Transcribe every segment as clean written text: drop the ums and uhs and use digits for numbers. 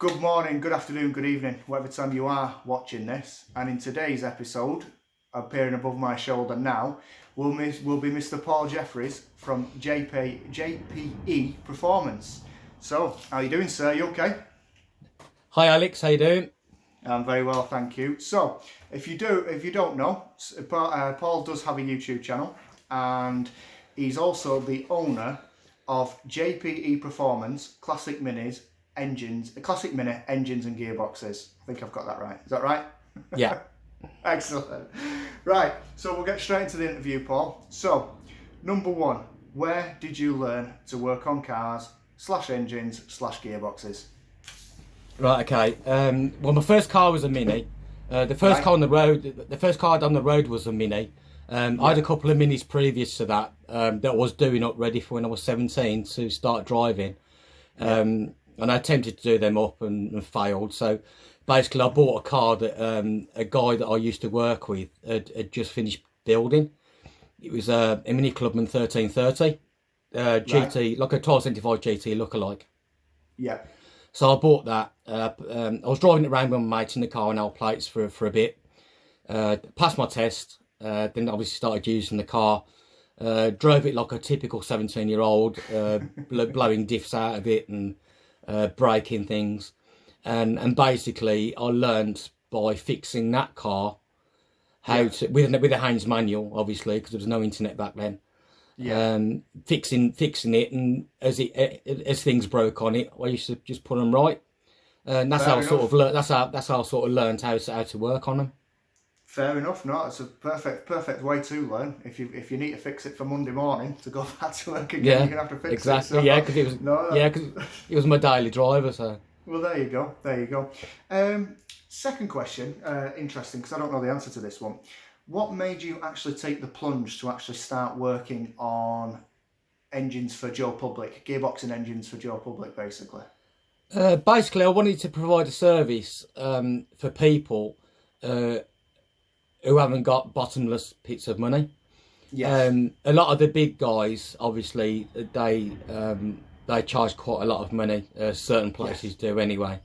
Good morning, good afternoon, good evening, whatever time you are watching this. And in today's episode, appearing above my shoulder now, will be Mr. Paul Jeffries from JPE Performance. So, how are you doing, sir? You okay? Hi Alex, how you doing? I'm very well, thank you. So, if you don't know, Paul does have a YouTube channel, and he's also the owner of JPE Performance Classic Mini engines and gearboxes. I think I've got that right. Is that right? Yeah. Excellent. Right, so we'll get straight into the interview, Paul. So, number one, where did you learn to work on cars / engines / gearboxes? Right, okay. Well, my first car was a Mini. The first car on the road, the first car on the road was a Mini. I had a couple of Minis previous to that that I was doing up ready for when I was 17 to start driving. And I attempted to do them up and failed. So basically I bought a car that a guy that I used to work with had just finished building. It was a Mini Clubman 1330 GT, like a 1275 GT lookalike. Yeah. So I bought that. I was driving it around with my mates in the car on L plates for a bit. Passed my test. Then obviously started using the car. Drove it like a typical 17-year-old, blowing diffs out of it and breaking things. And basically I learned by fixing that car how to, with a Haynes manual, obviously, because there was no internet back then. Fixing it, and as things broke on it, I used to just put them right, and that's how I sort of learned. That's how I sort of learned how to work on them. Fair enough. No, it's a perfect way to learn. If you need to fix it for Monday morning to go back to work again, you're gonna have to fix exactly. it. So, because it was because it was my daily driver. So well, there you go. Second question, interesting, because I don't know the answer to this one. What made you actually take the plunge to actually start working on engines for Joe Public, gearbox and engines for Joe Public, basically? Basically, I wanted to provide a service for people who haven't got bottomless pits of money. Yes. A lot of the big guys, obviously, they charge quite a lot of money. Certain places do anyway.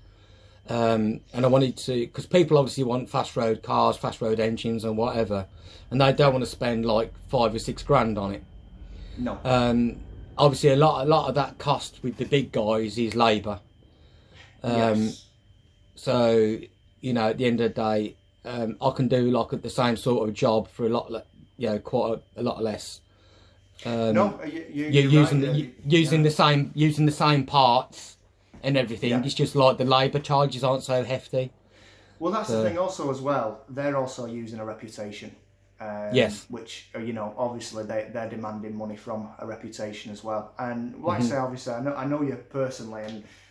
And I wanted to, because people obviously want fast road cars, fast road engines and whatever, and they don't want to spend like 5 or 6 grand on it. No. Obviously a lot of that cost with the big guys is labour. Yes. So, at the end of the day, I can do like the same sort of job for quite a lot less. No, you're using the same parts and everything. It's just like the labour charges aren't so hefty. Well, that's the thing also as well. They're also using a reputation. Yes. Which, obviously they're demanding money from a reputation as well. And like I say, obviously, I know you personally,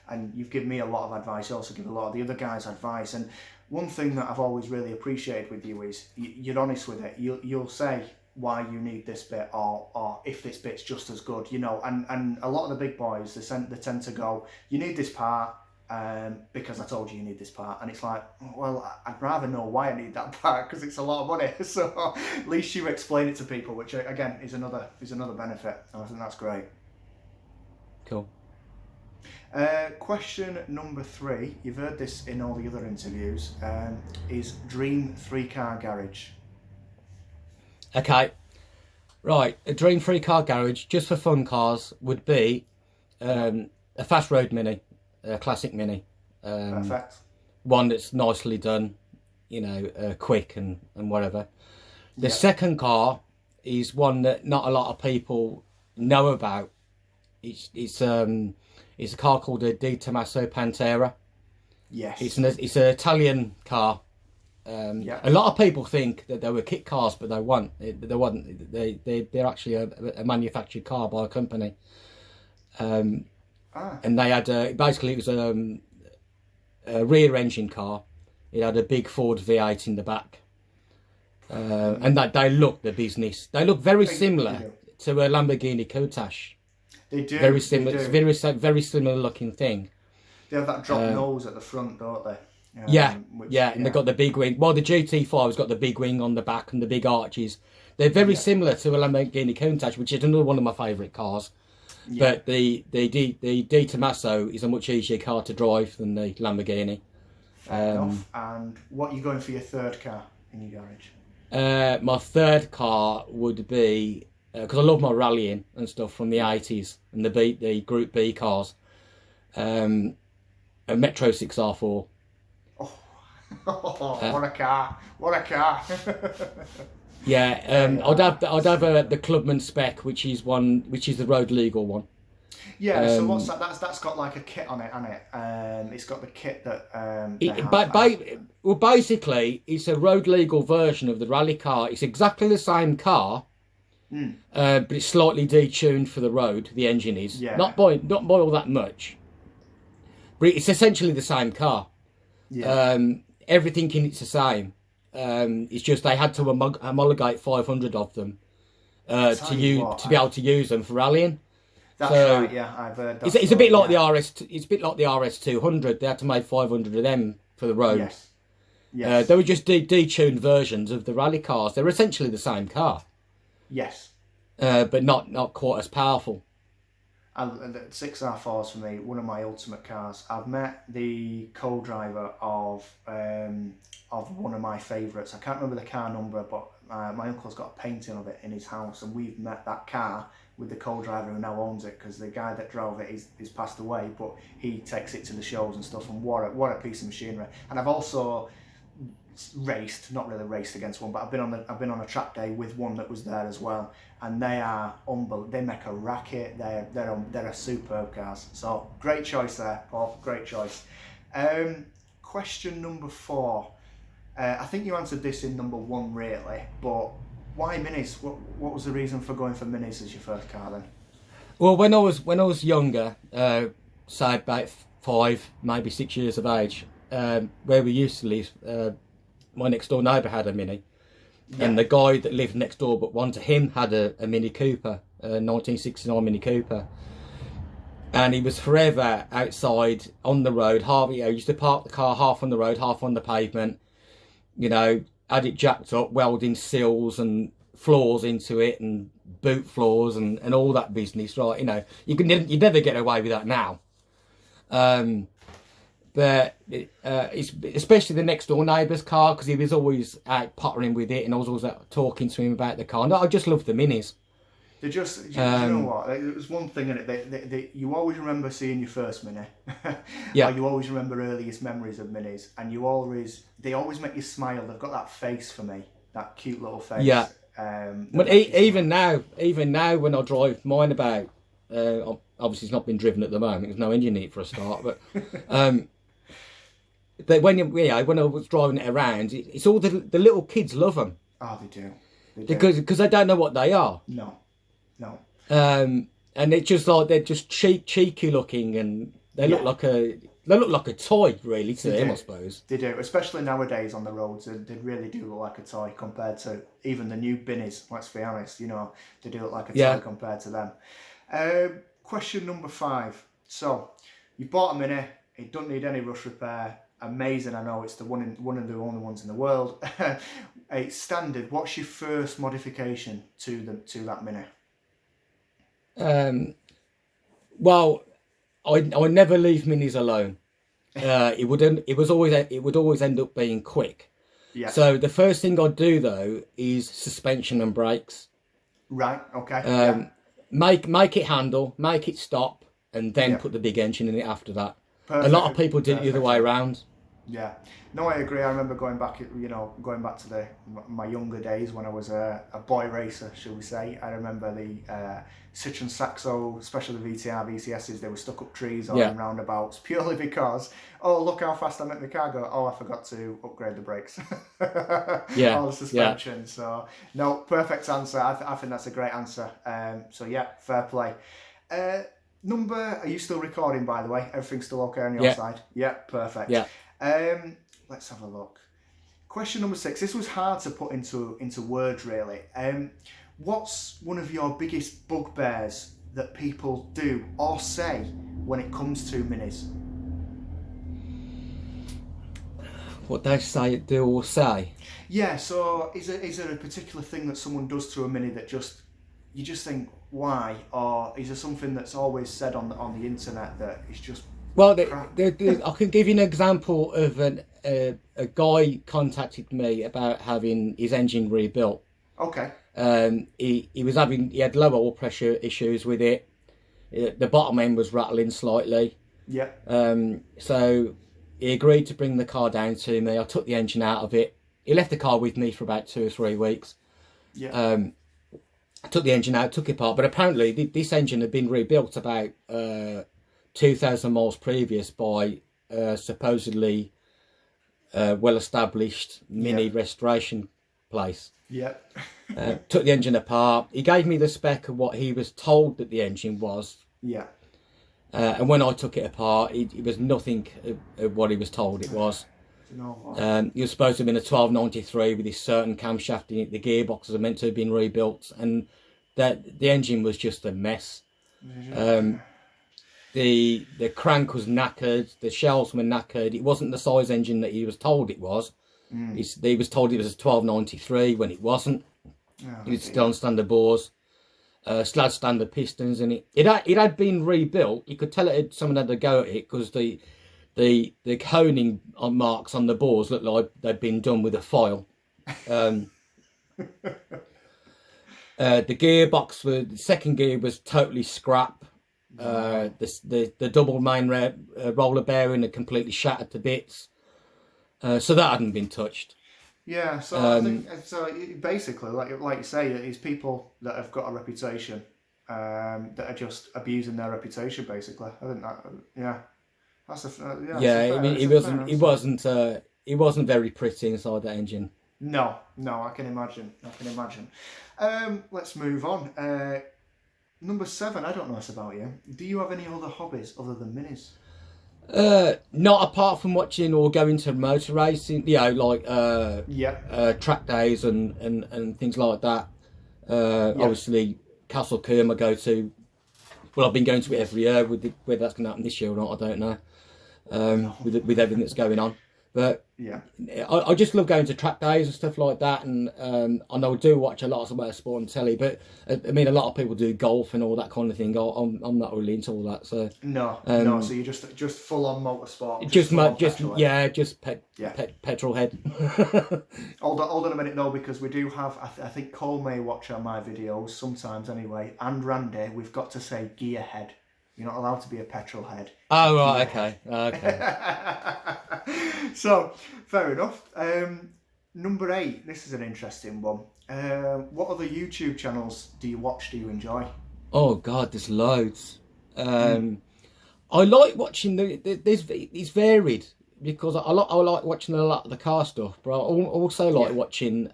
and you've given me a lot of advice. You also give a lot of the other guys advice. And one thing that I've always really appreciated with you is you're honest with it. You'll say why you need this bit, or if this bit's just as good, and a lot of the big boys, they tend to go, you need this part because I told you need this part, and it's like, well, I'd rather know why I need that part, because it's a lot of money. So at least you explain it to people, which again is another benefit. I think that's great. Cool. Question number 3, you've heard this in all the other interviews, is dream 3-car garage. Okay, right, a dream 3-car garage just for fun cars would be a fast road Mini, a classic Mini. Perfect. One that's nicely done, quick and whatever. The second car is one that not a lot of people know about. It's a car called a Tomaso Pantera. Yes. It's an Italian car. A lot of people think that they were kit cars, but they weren't. They're actually a manufactured car by a company. And they had basically it was a rear engine car. It had a big Ford V8 in the back, and that they look the business. They look very similar to a Lamborghini Countach. They do. Very similar. It's a very similar looking thing. They have that drop nose at the front, don't they? And they've got the big wing. Well, the GT5's got the big wing on the back and the big arches. They're very similar to a Lamborghini Countach, which is another one of my favourite cars. But the Tomaso is a much easier car to drive than the Lamborghini. Fair enough. And what are you going for your third car in your garage? My third car would be, because I love my rallying and stuff from the 80s and the Group B cars, a Metro 6R4. Oh, what a car! What a car! Yeah, I'd have the Clubman spec, which is the road legal one. Yeah, so what's that? That's got like a kit on it, hasn't it? It's got the kit that. Well, basically, it's a road legal version of the rally car. It's exactly the same car, but it's slightly detuned for the road. The engine is not by all that much, but it's essentially the same car. Yeah. Everything in it's the same. It's just they had to homologate 500 of them to be able to use them for rallying. That's right. Yeah, I've heard that. It's a bit like the RS. It's a bit like the RS200. They had to make 500 of them for the road. Yes. Yes. They were just detuned versions of the rally cars. They're essentially the same car. Yes. But not quite as powerful. And the 6R4 is for me one of my ultimate cars. I've met the co-driver of one of my favourites. I can't remember the car number, but my uncle's got a painting of it in his house, and we've met that car with the co-driver who now owns it, because the guy that drove it is passed away, but he takes it to the shows and stuff, and what a piece of machinery. And I've also raced, not really raced against one, but I've been on a track day with one that was there as well, and they are unbelievable. They make a racket. They're a superb cars. So great choice there, Paul. Great choice. Question number 4. I think you answered this in number 1 really, but why minis? What was the reason for going for minis as your first car then? Well, when I was younger, say about 5, maybe 6 years of age, where we used to live, my next door neighbour had a Mini, and the guy that lived next door but one to him had a Mini Cooper, a 1969 Mini Cooper, and he was forever outside on the road. He used to park the car half on the road, half on the pavement, had it jacked up, welding sills and floors into it and boot floors and all that business, right? You'd never get away with that now. But it's especially the next door neighbour's car, because he was always out pottering with it, and I was always out talking to him about the car. And I just love the minis. They just, you know what? It was one thing in it. You always remember seeing your first Mini. Yeah. Or you always remember earliest memories of Minis, and they always make you smile. They've got that face for me, that cute little face. Yeah. But even now when I drive mine about, obviously it's not been driven at the moment. There's no engine in it for a start, but when I was driving it around, it's all the little kids love them. Oh, they do. Because they don't know what they are. No. And it's just like they're just cheeky looking, and they look like a toy really to them, I suppose. They do, especially nowadays on the roads. They really do look like a toy compared to even the new Binnies. Let's be honest, they do look like a toy compared to them. Question number 5. So you bought a Mini. It doesn't need any rush repair. Amazing, I know, it's one of the only ones in the world. It's standard. What's your first modification to that Mini? Well, I never leave minis alone. It would always end up being quick. Yeah. So the first thing I'd do though is suspension and brakes. Right. Okay. Make it handle, make it stop, and then put the big engine in it after that. Perfect. A lot of people did it the other way around. Yeah, no, I agree. I remember going back to my younger days when I was a boy racer, shall we say. I remember the Citroen Saxo, especially the VTR VCSs. They were stuck up trees or in roundabouts purely because, oh, look how fast I make the car go. Oh, I forgot to upgrade the brakes. Or the suspension. Yeah. So no, perfect answer. I think that's a great answer. So yeah, fair play. Are you still recording, by the way? Everything's still okay on your side? Yeah, perfect. Yeah. Let's have a look. Question number 6. This was hard to put into words, really. What's one of your biggest bugbears that people do or say when it comes to minis? What they say, do or say? Yeah, so is there a particular thing that someone does to a Mini that just, you just think, why? Or is there something that's always said on the internet that is just Well, crap? I can give you an example of a guy contacted me about having his engine rebuilt. Okay. He had low oil pressure issues with it. The bottom end was rattling slightly. Yeah. So he agreed to bring the car down to me. I took the engine out of it. He left the car with me for about 2 or 3 weeks. Yeah. I took the engine out, took it apart, but apparently this engine had been rebuilt about 2,000 miles previous by supposedly well-established mini restoration place. Yeah. Took the engine apart. He gave me the spec of what he was told that the engine was. Yeah. And when I took it apart, it was nothing of what he was told it was. He was supposed to have been a 1293 with this certain camshaft in it. The gearboxes are meant to have been rebuilt, and that the engine was just a mess. The crank was knackered, the shells were knackered. It wasn't the size engine that he was told it was. He was told it was a 1293 when it wasn't. It was still on standard bores. Still had standard pistons in it. It had been rebuilt. You could tell someone had a go at it because the honing marks on the bores looked like they'd been done with a file. The gearbox, the second gear was totally scrap. The double main roller bearing had completely shattered to bits. So that hadn't been touched. Yeah, so I think basically, like you say, it's people that have got a reputation that are just abusing their reputation. Basically, I think that that's it wasn't very pretty inside that engine. No, I can imagine. Let's move on. Number 7. I don't know this about you. Do you have any other hobbies other than minis? Not apart from watching or going to motor racing, like track days and things like that. Obviously, Castle Coombe I go to. Well, I've been going to it every year. Whether that's going to happen this year or not, I don't know. With everything that's going on, but I just love going to track days and stuff like that. And I know I do watch a lot of motorsport on telly, but I mean, a lot of people do golf and all that kind of thing. I'm not really into all that. So no. So you're just full on motorsport. Just petrol head. Hold on a minute though, because we do have. I think Cole may watch on my videos sometimes anyway, and Randy. We've got to say gearhead. You're not allowed to be a petrol head. Oh right, okay. So fair enough. Number 8. This is an interesting one. What other YouTube channels do you watch? Do you enjoy? Oh God, there's loads. I like watching it's varied because I like watching a lot of the car stuff, but I also like watching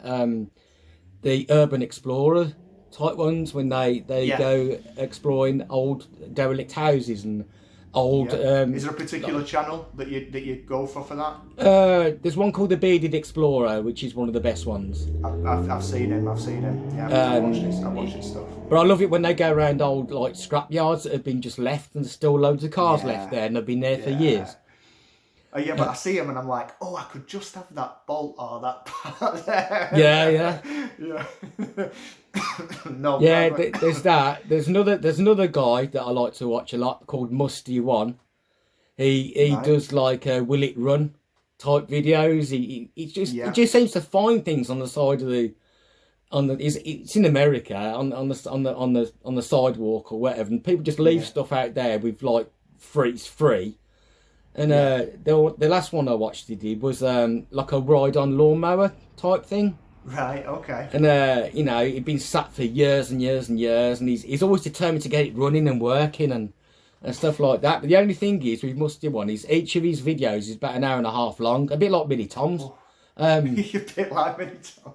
the urban explorer type ones when they go exploring old derelict houses and old. Is there a particular channel that you go for that? There's one called the Bearded Explorer, which is one of the best ones. I've seen him. Yeah, I've watched his stuff. But I love it when they go around old scrap yards that have been just left, and there's still loads of cars left there, and they've been there for years. But I see him and I'm like, oh, I could just have that bolt or that part there. Yeah. No. Yeah, there's that. There's another guy that I like to watch a lot called Musty One. He does like will it run type videos. He just seems to find things on the side of it's in America on the sidewalk or whatever, and people just leave stuff out there with like free. And the last one I watched he did was like a ride on lawnmower type thing. Right, okay. And he'd been sat for years and years and years, and he's always determined to get it running and working and stuff like that. But the only thing is with Musty One is each of his videos is about an hour and a half long, a bit like Mini Tom's. A bit like Mini Tom.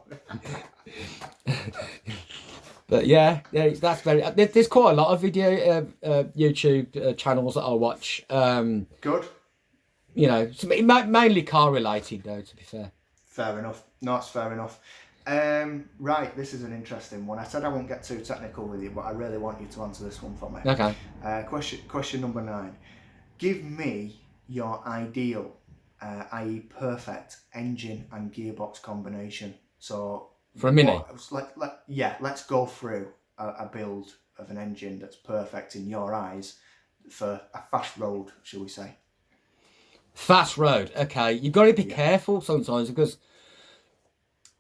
But that's very. There's quite a lot of video YouTube channels that I watch. Good. Mainly car related though. To be fair. Fair enough. No, it's fair enough. Right, this is an interesting one. I said I won't get too technical with you, but I really want you to answer this one for me. Okay. Question number 9. Give me your ideal, i.e. perfect, engine and gearbox combination. So for a Mini? Let's go through a build of an engine that's perfect in your eyes for a fast road, shall we say? Fast road, okay. You've got to be careful sometimes because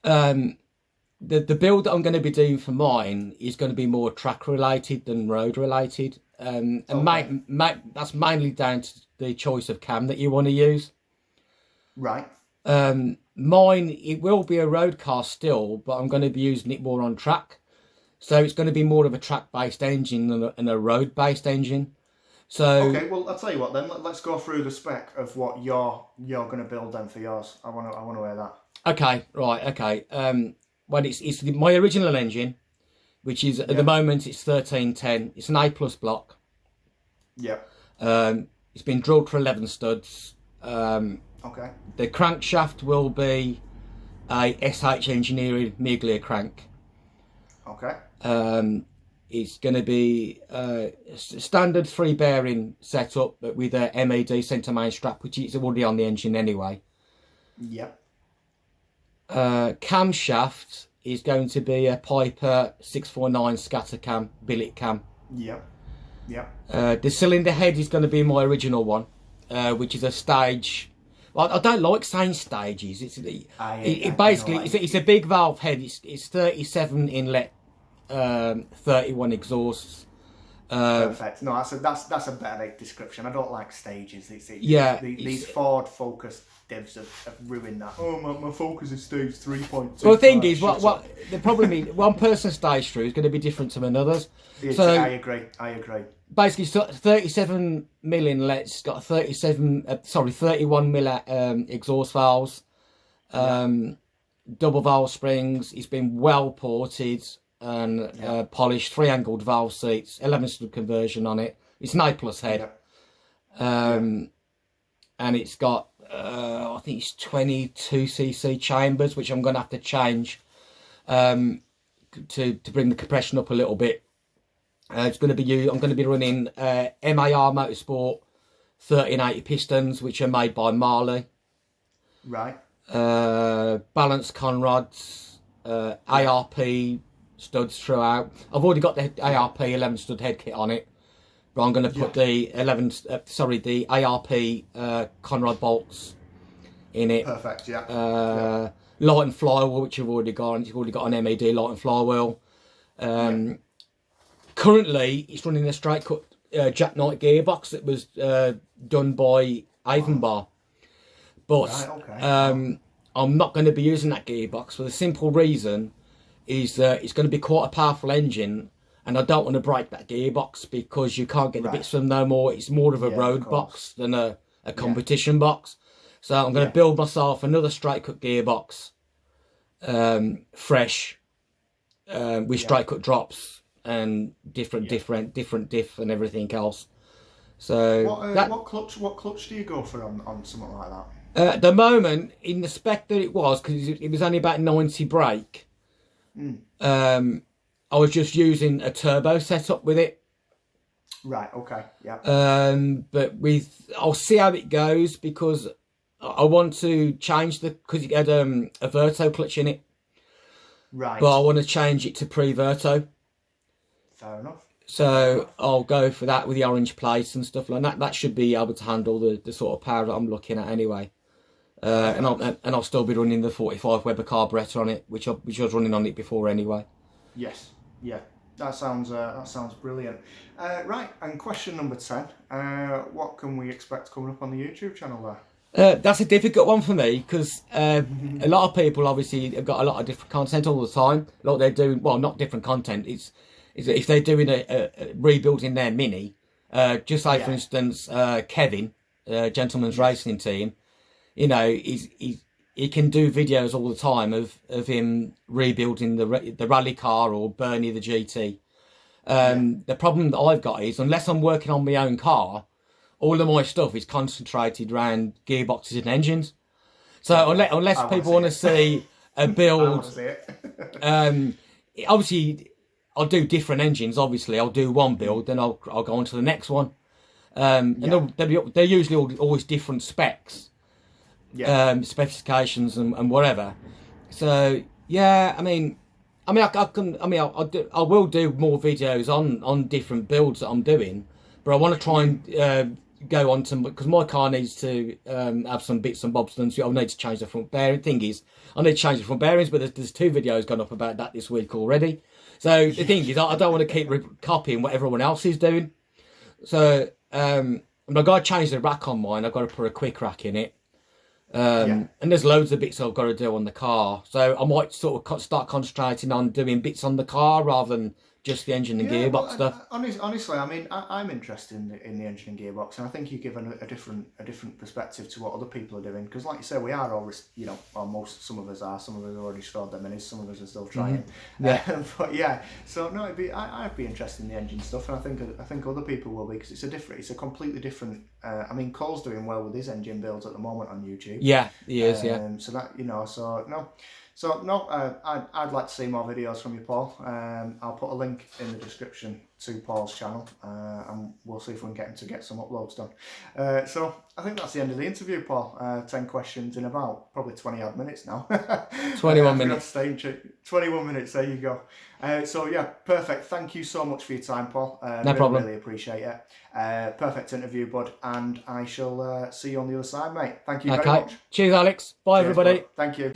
the build that I'm going to be doing for mine is going to be more track related than road related. And that's mainly down to the choice of cam that you want to use. Right. Mine, it will be a road car still, but I'm going to be using it more on track. So it's going to be more of a track-based engine than a road-based engine. So okay, well I'll tell you what then. Let's go through the spec of what you're going to build then for yours. I want to hear that. Okay, right, okay. Well, it's my original engine, which is at the moment it's 1310. It's an A+ block. Yep. It's been drilled for 11 studs. Okay. The crankshaft will be a SH Engineering Miglia crank. Okay. It's going to be a standard 3-bearing setup, but with a MAD centre main strap, which is already on the engine anyway. Yep. Camshaft is going to be a Piper 649 scatter cam, billet cam. Yep. Yep. The cylinder head is going to be my original one, which is a stage. Well, I don't like saying stages. It's a big valve head. It's 37 inlet, 31 exhausts. Perfect. No, that's a better description. I don't like stages. These Ford Focus devs have ruined that. Oh, my Focus is stage 3.2. Well, the thing is, what the problem is, one person's stage through is going to be different to another's. So I agree. Basically, 37 mil inlets, got 31 mil exhaust valves, double valve springs. It's been well ported and polished, 3-angled valve seats, 11-stud conversion on it. It's an A+ head, and it's got I think it's 22cc chambers, which I'm going to have to change to bring the compression up a little bit. I'm going to be running MAR Motorsport 1380 pistons, which are made by Marley. Right. Balanced conrods, ARP studs throughout. I've already got the ARP 11 stud head kit on it, but I'm going to put the ARP conrod bolts in it. Perfect. Yeah. Light and flywheel, which I've already got. It's already got an MAD light and flywheel. Currently, it's running a straight cut jackknife gearbox that was done by Avonbar. But I'm not going to be using that gearbox for the simple reason is that it's going to be quite a powerful engine, and I don't want to break that gearbox because you can't get the bits from no more. It's more of a road box than a competition box. So I'm going to build myself another straight cut gearbox, fresh, with straight cut drops and different diff and everything else. So what clutch do you go for on something like that? At the moment, in the spec that it was, because it was only about 90 brake, I was just using a turbo setup with it. Right. Okay. Yeah. But I'll see how it goes because I want to change because it had a Verto clutch in it. Right. But I want to change it to pre-Verto. Fair enough. So I'll go for that with the orange plates and stuff like that. That should be able to handle the sort of power that I'm looking at anyway. And I'll still be running the 45 Weber carburetor on it, which I was running on it before anyway. Yes. Yeah. That sounds brilliant. Right. And question number 10. What can we expect coming up on the YouTube channel there? That's a difficult one for me because a lot of people obviously have got a lot of different content all the time. Like they're doing, well, not different content. It's if they're doing a rebuilding their Mini, just say for instance, Kevin, Gentleman's Racing Team, you know, he can do videos all the time of him rebuilding the rally car or Bernie the GT. The problem that I've got is unless I'm working on my own car, all of my stuff is concentrated around gearboxes and engines. So unless people want to see a build, obviously I'll do different engines. Obviously I'll do one build, then I'll go on to the next one. And they're usually always different specs, specifications and whatever. So yeah, I mean, I mean, I can. I mean, I will do more videos on different builds that I'm doing, but I want to try and go on some, because my car needs to have some bits and bobs done. So I need to change the front bearing. Thing is, I need to change the front bearings, but there's 2 videos gone up about that this week already. So the thing is, I don't want to keep copying what everyone else is doing. So I've got to change the rack on mine. I've got to put a quick rack in it. And there's loads of bits I've got to do on the car, so I might sort of start concentrating on doing bits on the car rather than just the engine and gearbox stuff. Honestly, I mean, I'm interested in the engine and gearbox, and I think you give a different perspective to what other people are doing. Because, like you say, we are always, you know, or some of us are. Some of us have already stored them minis. Some of us are still trying. But yeah, so no, I'd be interested in the engine stuff, and I think other people will be, because it's a completely different. I mean, Cole's doing well with his engine builds at the moment on YouTube. Yeah, he is. So that, you know, I'd like to see more videos from you, Paul. I'll put a link in the description to Paul's channel, and we'll see if we can get some uploads done. So I think that's the end of the interview, Paul. 10 questions in about probably 20 odd minutes now. 21 minutes. 21 minutes. There you go. So yeah, perfect. Thank you so much for your time, Paul. No problem. Really appreciate it. Perfect interview, bud. And I shall see you on the other side, mate. Thank you very much. Cheers, Alex. Bye, everybody. Bud. Thank you.